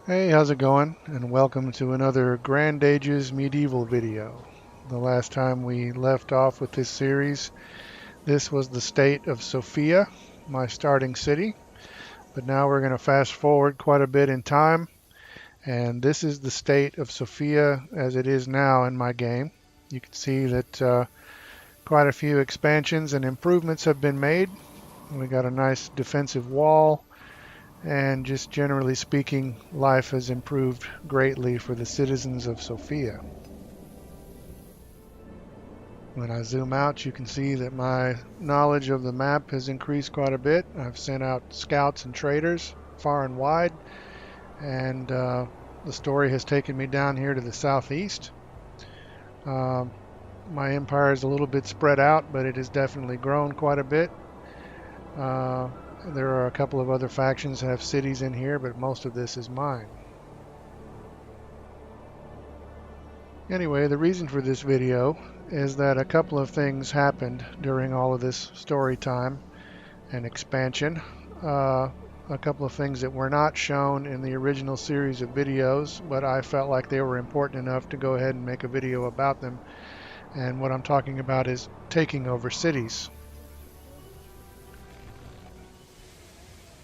Hey, how's it going? And welcome to another Grand Ages medieval video. The last time we left off with this series, this was the state of Sofia, my starting city. But now we're going to fast forward quite a bit in time, and this is the state of Sofia as it is now in my game. You can see that quite a few expansions and improvements have been made. We got a nice defensive wall. And just generally speaking, life has improved greatly for the citizens of Sofia. When I zoom out, you can see that my knowledge of the map has increased quite a bit. I've sent out scouts and traders far and wide, and the story has taken me down here to the southeast. Um, my empire is a little bit spread out, but it has definitely grown quite a bit. Uh, there are a couple of other factions that have cities in here, but most of this is mine. Anyway, the reason for this video is that a couple of things happened during all of this story time and expansion. A couple of things that were not shown in the original series of videos, but I felt like they were important enough to go ahead and make a video about them. And what I'm talking about is taking over cities.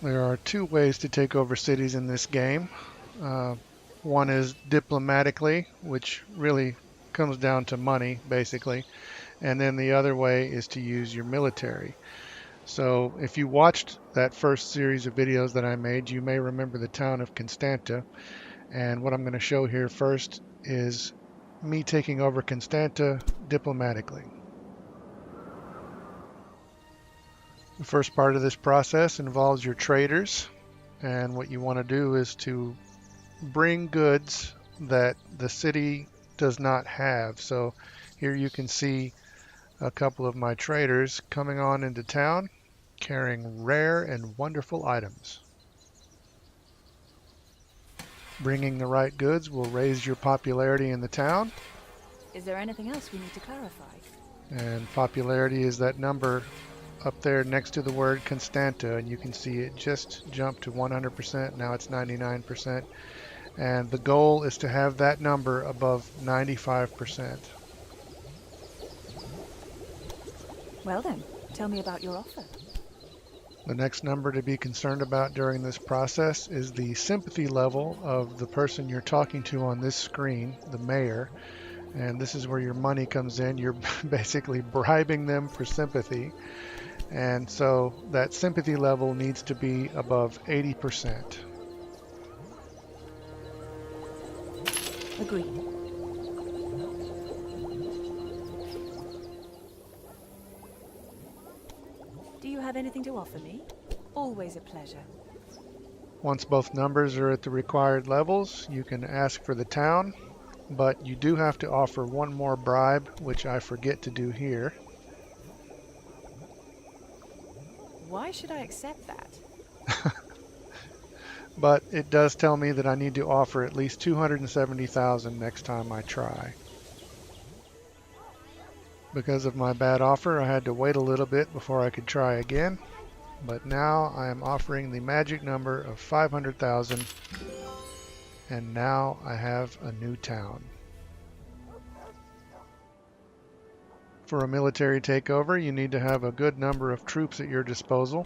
There are two ways to take over cities in this game. One is diplomatically, which really comes down to money, basically. And then the other way is to use your military. So if you watched that first series of videos that I made, you may remember the town of Constanta. And what I'm going to show here first is me taking over Constanta diplomatically. The first part of this process involves your traders. And what you want to do is to bring goods that the city does not have. So here you can see a couple of my traders coming on into town carrying rare and wonderful items. Bringing the right goods will raise your popularity in the town. Is there anything else we need to clarify? And popularity is that number up there next to the word Constanta, and you can see it just jumped to 100%. Now it's 99%. And the goal is to have that number above 95%. Well then, tell me about your offer. The next number to be concerned about during this process is the sympathy level of the person you're talking to on this screen, the mayor. And this is where your money comes in. You're basically bribing them for sympathy. And so that sympathy level needs to be above 80%. Agreed. Do you have anything to offer me? Always a pleasure. Once both numbers are at the required levels, you can ask for the town, but you do have to offer one more bribe, which I forget to do here. Why should I accept that? But it does tell me that I need to offer at least 270,000 next time I try. Because of my bad offer, I had to wait a little bit before I could try again. But now I am offering the magic number of 500,000, and now I have a new town. For a military takeover, you need to have a good number of troops at your disposal.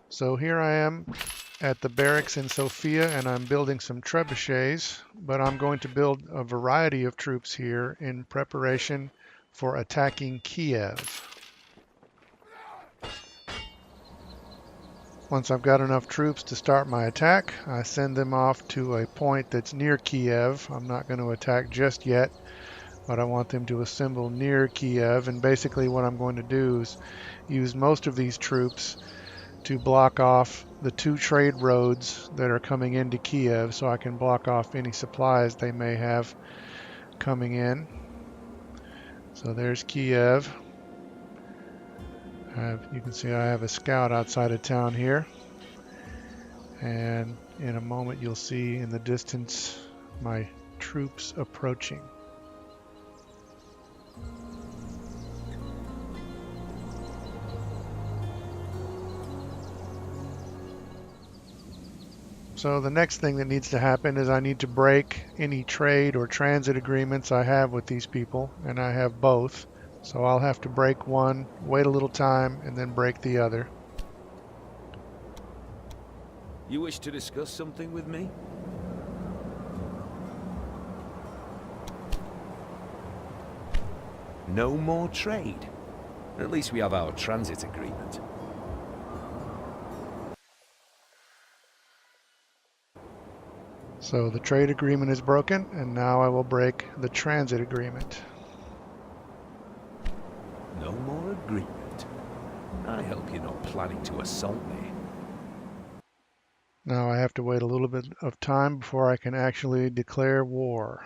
So here I am at the barracks in Sofia, and I'm building some trebuchets, but I'm going to build a variety of troops here in preparation for attacking Kiev. Once I've got enough troops to start my attack, I send them off to a point that's near Kiev. I'm not going to attack just yet, but I want them to assemble near Kiev, and basically what I'm going to do is use most of these troops to block off the two trade roads that are coming into Kiev, so I can block off any supplies they may have coming in. So there's Kiev. You can see I have a scout outside of town here, and in a moment you'll see in the distance my troops approaching. So the next thing that needs to happen is I need to break any trade or transit agreements I have with these people, and I have both. So I'll have to break one, wait a little time, and then break the other. You wish to discuss something with me? No more trade. At least we have our transit agreement. So the trade agreement is broken, and now I will break the transit agreement. No more agreement. I hope you're not planning to assault me. Now I have to wait a little bit of time before I can actually declare war.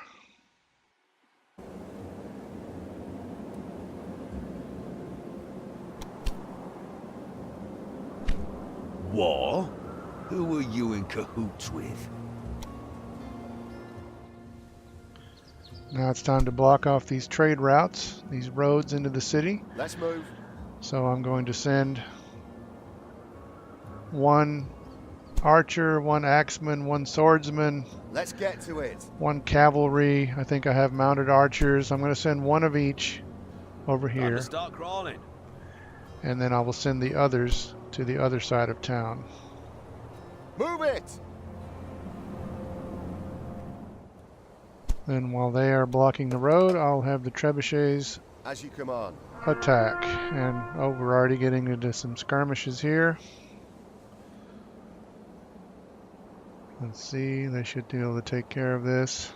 War? Who are you in cahoots with? Now it's time to block off these trade routes, these roads into the city. Let's move. So I'm going to send one archer, one axeman, one swordsman, Let's get to it. one cavalry. I think I have mounted archers. I'm going to send one of each over Time here, to start crawling. and then I will send the others to the other side of town. Move it! Then while they are blocking the road, I'll have the trebuchets As you command. attack. And oh, we're already getting into some skirmishes here. Let's see, they should be able to take care of this.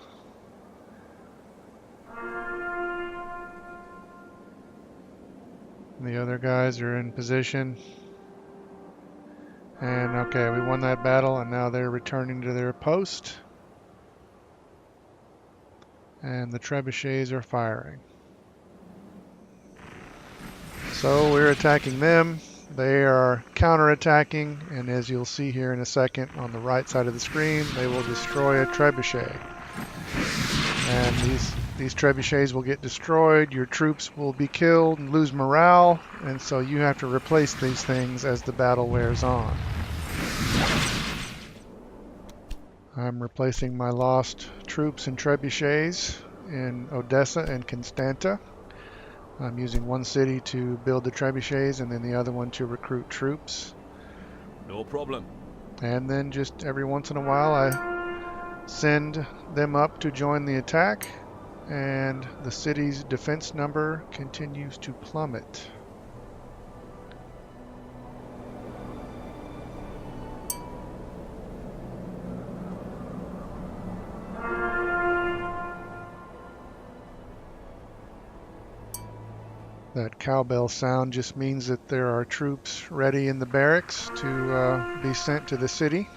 The other guys are in position. And okay, we won that battle, and now they're returning to their post. And the trebuchets are firing. So we're attacking them. They are counterattacking, and as you'll see here in a second on the right side of the screen, they will destroy a trebuchet. And these trebuchets will get destroyed, your troops will be killed and lose morale, and so you have to replace these things as the battle wears on. I'm replacing my lost troops and trebuchets in Odessa and Constanta. I'm using one city to build the trebuchets and then the other one to recruit troops. No problem. And then just every once in a while I send them up to join the attack, and the city's defense number continues to plummet. That cowbell sound just means that there are troops ready in the barracks to be sent to the city.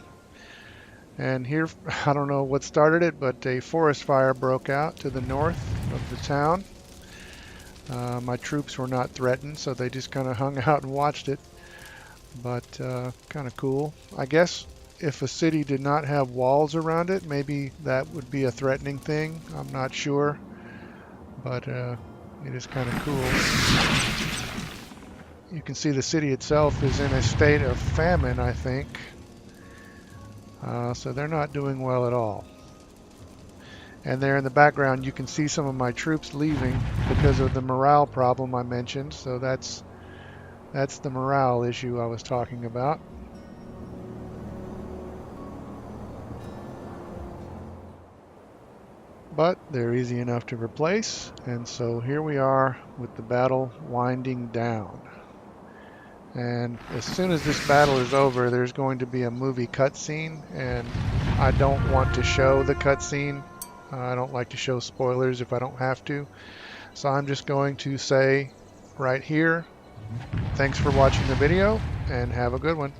And here, I don't know what started it, but a forest fire broke out to the north of the town. My troops were not threatened, so they just kind of hung out and watched it. But kind of cool. I guess if a city did not have walls around it, maybe that would be a threatening thing. I'm not sure. But it is kind of cool. You can see the city itself is in a state of famine, I think. So they're not doing well at all. And there in the background you can see some of my troops leaving because of the morale problem I mentioned. So that's the morale issue I was talking about. But they're easy enough to replace, and so here we are with the battle winding down. And as soon as this battle is over, there's going to be a movie cutscene, and I don't want to show the cutscene. I don't like to show spoilers if I don't have to. So I'm just going to say right here, thanks for watching the video, and have a good one.